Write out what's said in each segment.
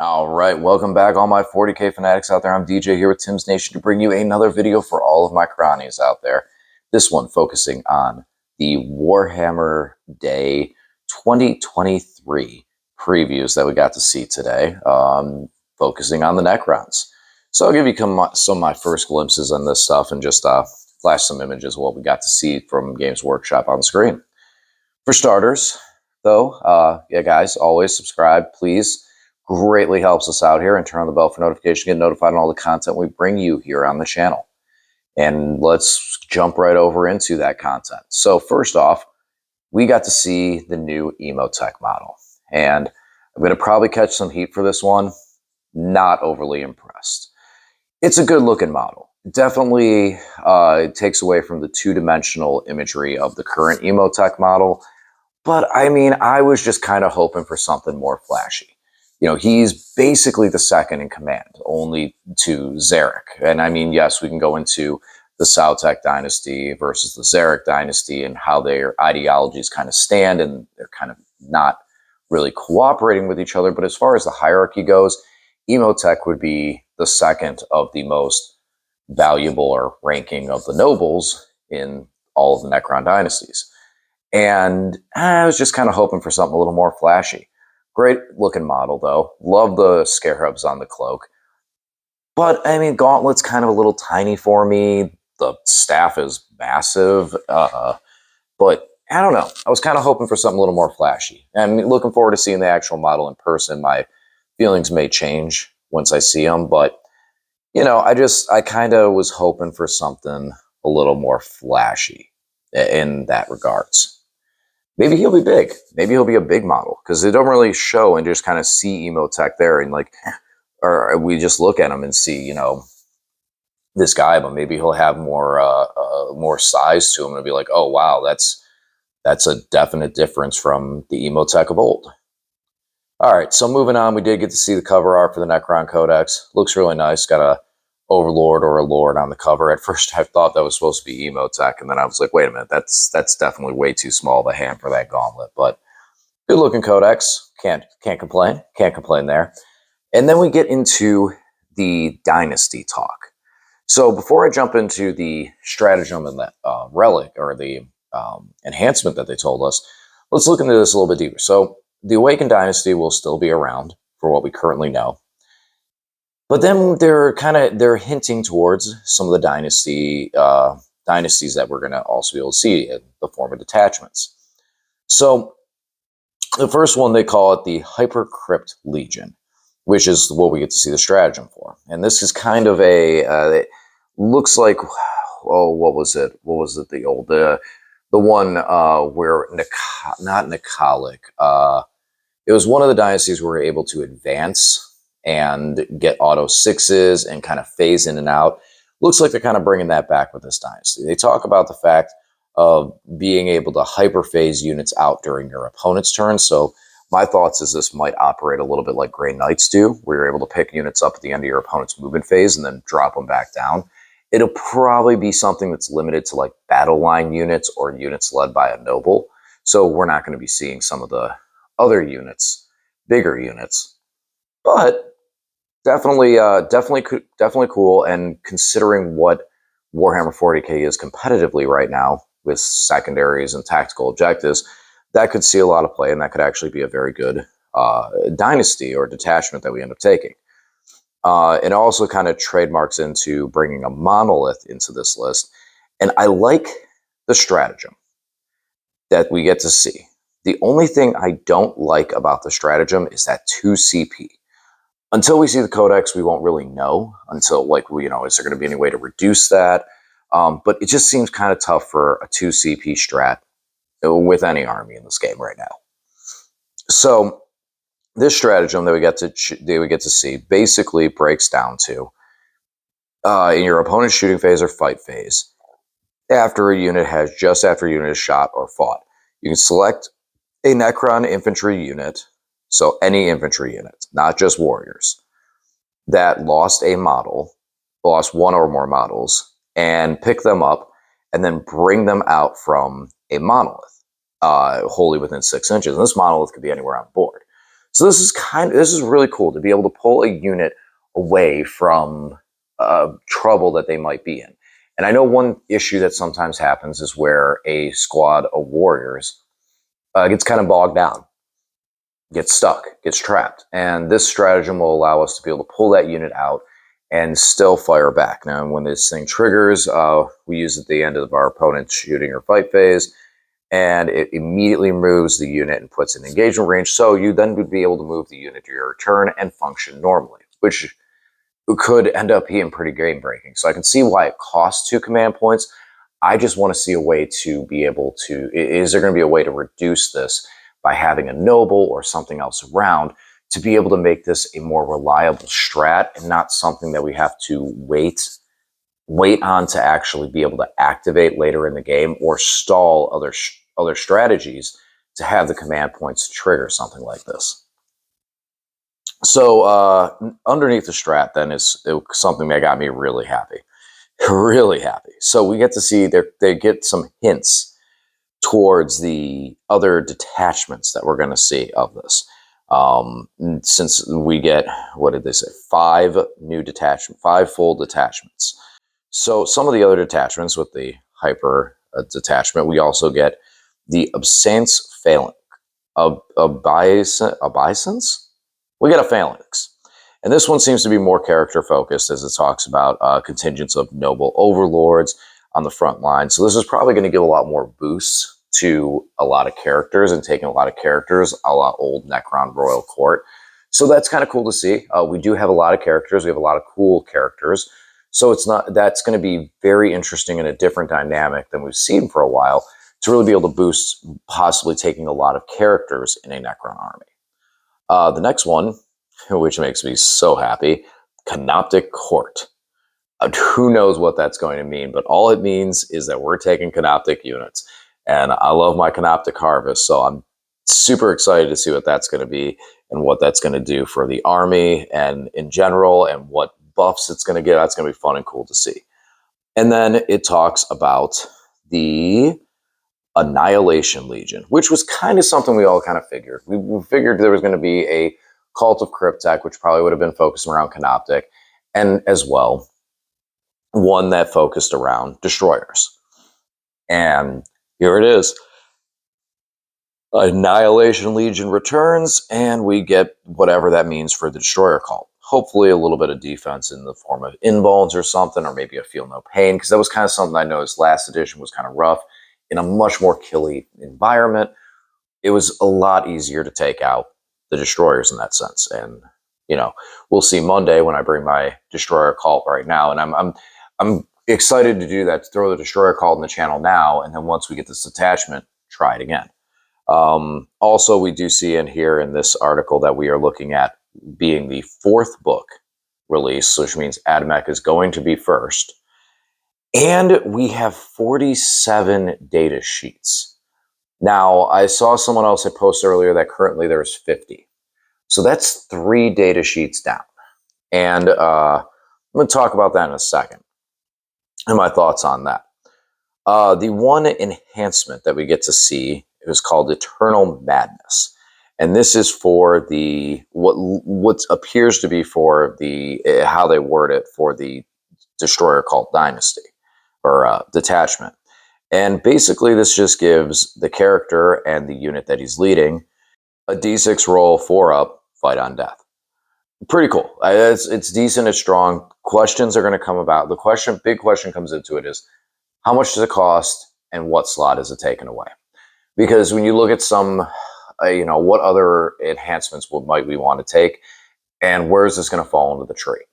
All right, welcome back, all my 40K fanatics out there. I'm DJ here with Tim's Nation to bring you another video for all of my cronies out there. This one focusing on the Warhammer Day 2023 previews that we got to see today, focusing on the Necrons. So I'll give you some of my first glimpses on this stuff and just flash some images of what we got to see from Games Workshop on the screen. For starters, though, yeah, guys, always subscribe, please. Greatly helps us out here, and turn on the bell for notification, get notified on all the content we bring you here on the channel. And let's jump right over into that content. So first off, we got to see the new Emotech model, and I'm going to probably catch some heat for this one. Not overly impressed. It's a good looking model. Definitely it takes away from the two-dimensional imagery of the current Emotech model, but I mean, I was just kind of hoping for something more flashy. You know, he's basically the second in command, only to Zarek. And I mean, yes, we can go into the Sautek dynasty versus the Zarek dynasty and how their ideologies kind of stand, and they're kind of not really cooperating with each other. But as far as the hierarchy goes, Emotech would be the second of the most valuable or ranking of the nobles in all of the Necron dynasties. And I was just kind of hoping for something a little more flashy. Great looking model, though. Love the scarabs on the cloak. But, I mean, Gauntlet's kind of a little tiny for me. The staff is massive. But, I don't know. I was kind of hoping for something a little more flashy. I'm looking forward to seeing the actual model in person. My feelings may change once I see them. But, you know, I kind of was hoping for something a little more flashy in that regards. Maybe he'll be big. Maybe he'll be a big model, because they don't really show and just kind of see Emotech there, and like, or we just look at him and see, you know, this guy, but maybe he'll have more size to him and be like, oh wow, that's a definite difference from the Emotech of old. All right, so moving on, we did get to see the cover art for the Necron Codex. Looks really nice. Got a Overlord or a Lord on the cover. At first, I thought that was supposed to be Emotech, and then I was like, wait a minute, that's definitely way too small of a hand for that gauntlet. But good looking Codex. Can't complain. Can't complain there. And then we get into the Dynasty talk. So before I jump into the stratagem and that relic, or the enhancement that they told us, let's look into this a little bit deeper. So the Awakened Dynasty will still be around for what we currently know. But then they're hinting towards some of the dynasties that we're going to also be able to see in the form of detachments. So the first one, they call it the Hypercrypt Legion, which is what we get to see the stratagem for. And this is kind of it looks like, oh, what was it? What was it? The one where not Nikolic. It was one of the dynasties where we're able to advance and get auto 6s and kind of phase in and out. Looks like they're kind of bringing that back with this dynasty. They talk about the fact of being able to hyperphase units out during your opponent's turn. So my thoughts is this might operate a little bit like Grey Knights do, where you're able to pick units up at the end of your opponent's movement phase and then drop them back down. It'll probably be something that's limited to like battle line units or units led by a noble. So we're not going to be seeing some of the other units, bigger units. But definitely cool. And considering what Warhammer 40K is competitively right now with secondaries and tactical objectives, that could see a lot of play, and that could actually be a very good dynasty or detachment that we end up taking. It also kind of trademarks into bringing a monolith into this list, and I like the stratagem that we get to see. The only thing I don't like about the stratagem is that 2 CP. Until we see the Codex, we won't really know. Until, like, is there going to be any way to reduce that? But it just seems kind of tough for a 2 CP strat with any army in this game right now. So this stratagem that we get to see basically breaks down to in your opponent's shooting phase or fight phase, after a unit is shot or fought, you can select a Necron infantry unit. So any infantry unit, not just warriors, that lost one or more models, and pick them up and then bring them out from a monolith, wholly within 6 inches. And this monolith could be anywhere on the board. So this is really cool to be able to pull a unit away from trouble that they might be in. And I know one issue that sometimes happens is where a squad of warriors gets kind of bogged down, gets stuck, gets trapped. And this stratagem will allow us to be able to pull that unit out and still fire back. Now, when this thing triggers, we use it at the end of our opponent's shooting or fight phase, and it immediately moves the unit and puts it in engagement range. So you then would be able to move the unit to your turn and function normally, which could end up being pretty game breaking. So I can see why it costs 2 command points. I just want to see a way to be able to, is there going to be a way to reduce this by having a noble or something else around to be able to make this a more reliable strat and not something that we have to wait on to actually be able to activate later in the game or stall other strategies to have the command points to trigger something like this. So underneath the strat then is something that got me really happy. Really happy. So we get to see they get some hints towards the other detachments that we're going to see of this. Since we get, what did they say, 5 full detachments. So some of the other detachments with the hyper detachment, we also get the Absence Phalanx. Obeisance? We get a Phalanx. And this one seems to be more character focused as it talks about contingents of noble overlords on the front line. So this is probably going to give a lot more boosts to a lot of characters and taking a lot of characters a la old Necron Royal Court. So that's kind of cool to see. We do have a lot of characters. We have a lot of cool characters. So that's going to be very interesting and a different dynamic than we've seen for a while to really be able to boost possibly taking a lot of characters in a Necron army. The next one, which makes me so happy, Canoptic Court. Who knows what that's going to mean, but all it means is that we're taking Canoptic units. And I love my Canoptic Harvest, so I'm super excited to see what that's going to be and what that's going to do for the army and in general and what buffs it's going to get. That's going to be fun and cool to see. And then it talks about the Annihilation Legion, which was kind of something we all kind of figured. We figured there was going to be a Cult of Cryptek, which probably would have been focused around Canoptic, and as well, one that focused around destroyers. And here it is. Annihilation Legion returns, and we get whatever that means for the destroyer cult. Hopefully a little bit of defense in the form of invulns or something, or maybe a feel no pain, because that was kind of something I noticed last edition was kind of rough. In a much more killy environment, it was a lot easier to take out the destroyers in that sense. And, you know, we'll see Monday when I bring my destroyer cult right now, and I'm excited to do that, to throw the destroyer cult in the channel now, and then once we get this attachment, try it again. Also, we do see in here in this article that we are looking at being the 4th book release, which means Admech is going to be first. And we have 47 data sheets. Now, I saw someone else had posted earlier that currently there's 50. So that's 3 data sheets down. And I'm going to talk about that in a second and my thoughts on that. The one enhancement that we get to see is called Eternal Madness. And this is for the what appears to be for the how they word it for the Destroyer Cult Dynasty or detachment. And basically this just gives the character and the unit that he's leading a d6 roll 4 up, fight on death. Pretty cool. It's decent, it's strong. Questions are going to come about. The big question comes into it is, how much does it cost and what slot is it taken away? Because when you look at some, what other enhancements might we want to take, and where is this going to fall into the tree?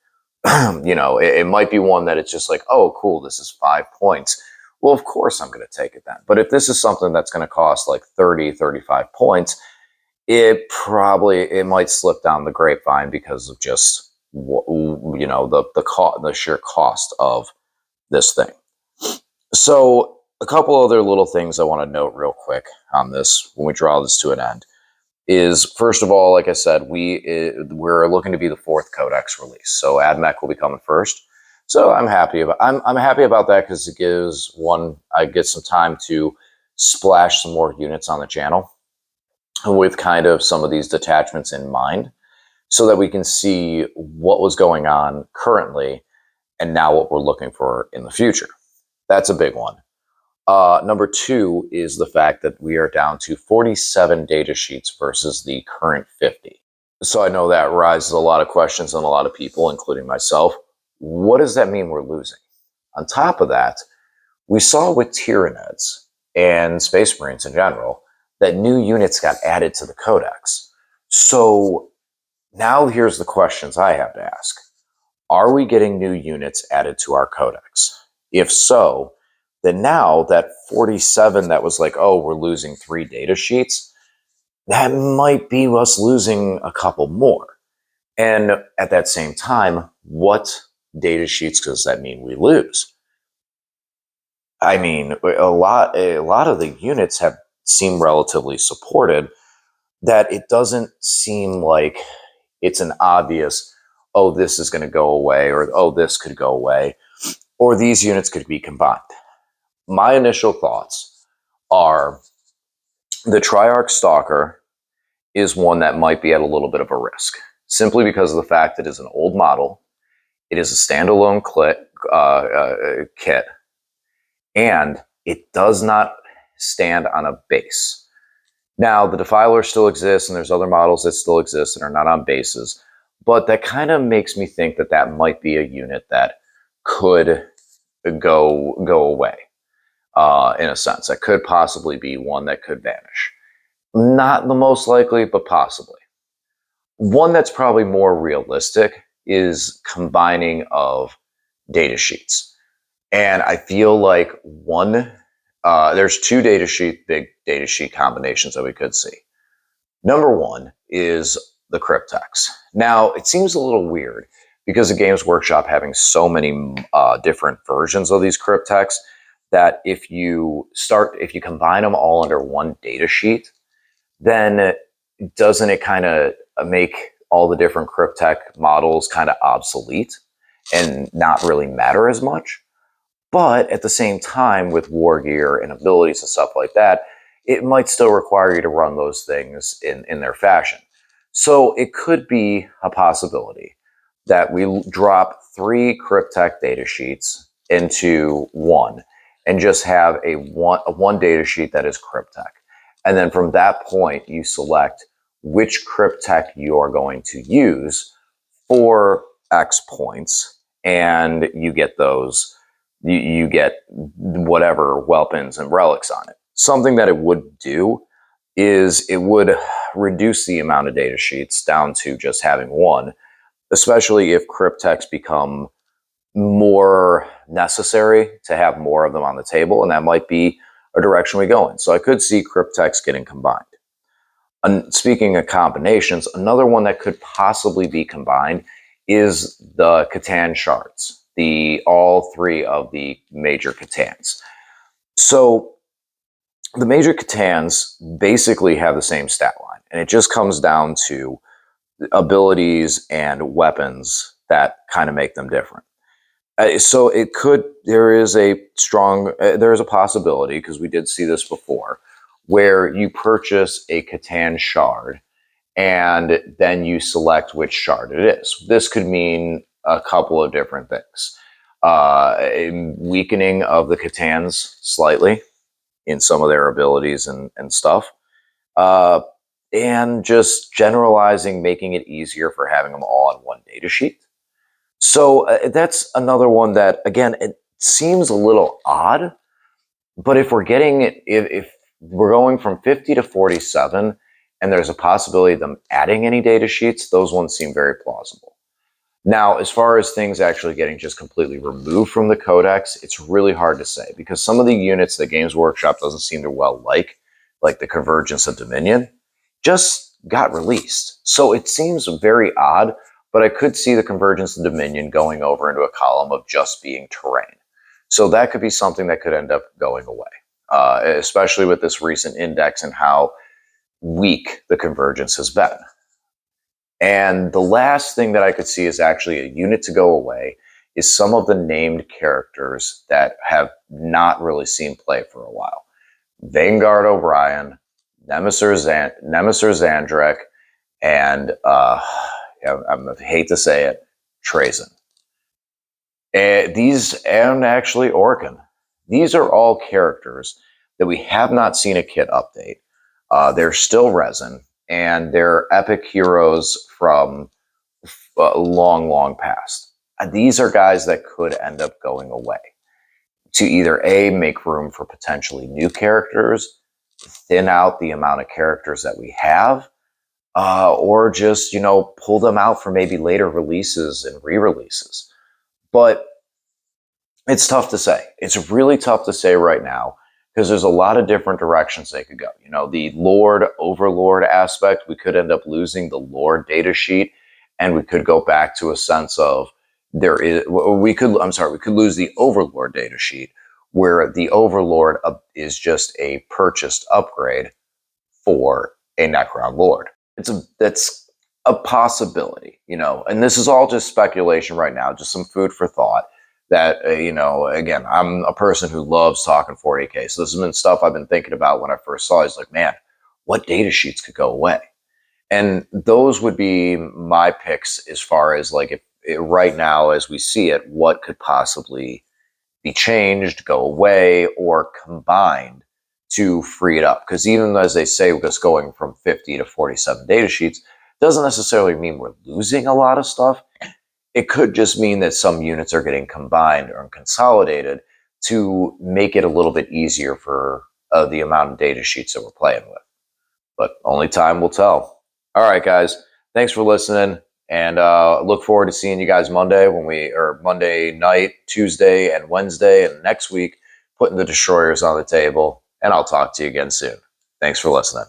It might be one that it's just like, oh, cool, this is 5 points. Well, of course I'm going to take it then. But if this is something that's going to cost like 30, 35 points, it might slip down the grapevine because of just, the sheer cost of this thing. So a couple other little things I want to note real quick on this when we draw this to an end is, first of all, like I said, we're looking to be the 4th Codex release. So Admech will be coming first. So I'm happy about that because it gives I get some time to splash some more units on the channel. with kind of some of these detachments in mind so that we can see what was going on currently and now what we're looking for in the future. That's a big one. Number two is the fact that we are down to 47 data sheets versus the current 50. So I know that raises a lot of questions on a lot of people, including myself. What does that mean we're losing? On top of that, we saw with Tyranids and Space Marines in general that new units got added to the Codex. So now here's the questions I have to ask. Are we getting new units added to our Codex? If so, then now that 47 that was like, oh, we're losing 3 data sheets, that might be us losing a couple more. And at that same time, what data sheets does that mean we lose? I mean, a lot of the units have seemed relatively supported, that it doesn't seem like it's an obvious, oh, this is going to go away, or oh, this could go away, or these units could be combined. My initial thoughts are the Triarch Stalker is one that might be at a little bit of a risk, simply because of the fact that it is an old model, it is a standalone kit, and it does not stand on a base. Now, the Defiler still exists, and there's other models that still exist and are not on bases, but that kind of makes me think that that might be a unit that could go away, in a sense. That could possibly be one that could vanish. Not the most likely, but possibly. One that's probably more realistic is combining of data sheets. And I feel like there's 2 big data sheet combinations that we could see. Number one is the Cryptex. Now, it seems a little weird because of Games Workshop having so many different versions of these Cryptex that if you combine them all under one data sheet, then doesn't it kind of make all the different Cryptech models kind of obsolete and not really matter as much? But at the same time, with war gear and abilities and stuff like that, it might still require you to run those things in their fashion. So it could be a possibility that we drop 3 Cryptech data sheets into one and just have a one data sheet that is Cryptech. And then from that point, you select which Cryptech you are going to use for X points, and you get those. You get whatever weapons and relics on it. Something that it would do is it would reduce the amount of data sheets down to just having one, especially if Cryptechs become more necessary to have more of them on the table, and that might be a direction we go in. So I could see Cryptechs getting combined. And speaking of combinations, another one that could possibly be combined is the Catan shards, all 3 of the major Catans. So the major Catans basically have the same stat line, and it just comes down to abilities and weapons that kind of make them different. So there is a possibility, because we did see this before, where you purchase a Catan shard and then you select which shard it is. This could mean a couple of different things. A weakening of the Catans slightly in some of their abilities and stuff. And just generalizing, making it easier for having them all on one data sheet. So that's another one that, again, it seems a little odd, but if we're getting it, if we're going from 50 to 47, and there's a possibility of them adding any data sheets, those ones seem very plausible. Now, as far as things actually getting just completely removed from the Codex, it's really hard to say, because some of the units that Games Workshop doesn't seem to like the Convergence of Dominion, just got released. So it seems very odd, but I could see the Convergence of Dominion going over into a column of just being terrain. So that could be something that could end up going away, especially with this recent index and how weak the Convergence has been. And the last thing that I could see is actually a unit to go away is some of the named characters that have not really seen play for a while. Vanguard O'Brien, Nemesis Zandrek, and I hate to say it, Trazen. And actually Orkin. These are all characters that we have not seen a kit update. They're still resin, and they're epic heroes from long, long past. These are guys that could end up going away to either A, make room for potentially new characters, thin out the amount of characters that we have, or just, pull them out for maybe later releases and re-releases. But it's tough to say. It's really tough to say right now because there's a lot of different directions they could go. The Lord Overlord aspect, we could end up losing the Lord data sheet, and we could go back to a sense of we could lose the Overlord data sheet, where the Overlord is just a purchased upgrade for a Necron Lord. That's a possibility, and this is all just speculation right now, just some food for thought. That, again, I'm a person who loves talking 40K. So this has been stuff I've been thinking about when I first saw it. It's like, man, what data sheets could go away? And those would be my picks as far as like, right now, as we see it, what could possibly be changed, go away, or combined to free it up. Because even as they say, just going from 50 to 47 data sheets doesn't necessarily mean we're losing a lot of stuff. It could just mean that some units are getting combined or consolidated to make it a little bit easier for the amount of data sheets that we're playing with. But only time will tell. All right, guys. Thanks for listening. And look forward to seeing you guys Monday Monday night, Tuesday, and Wednesday, and next week, putting the Destroyers on the table. And I'll talk to you again soon. Thanks for listening.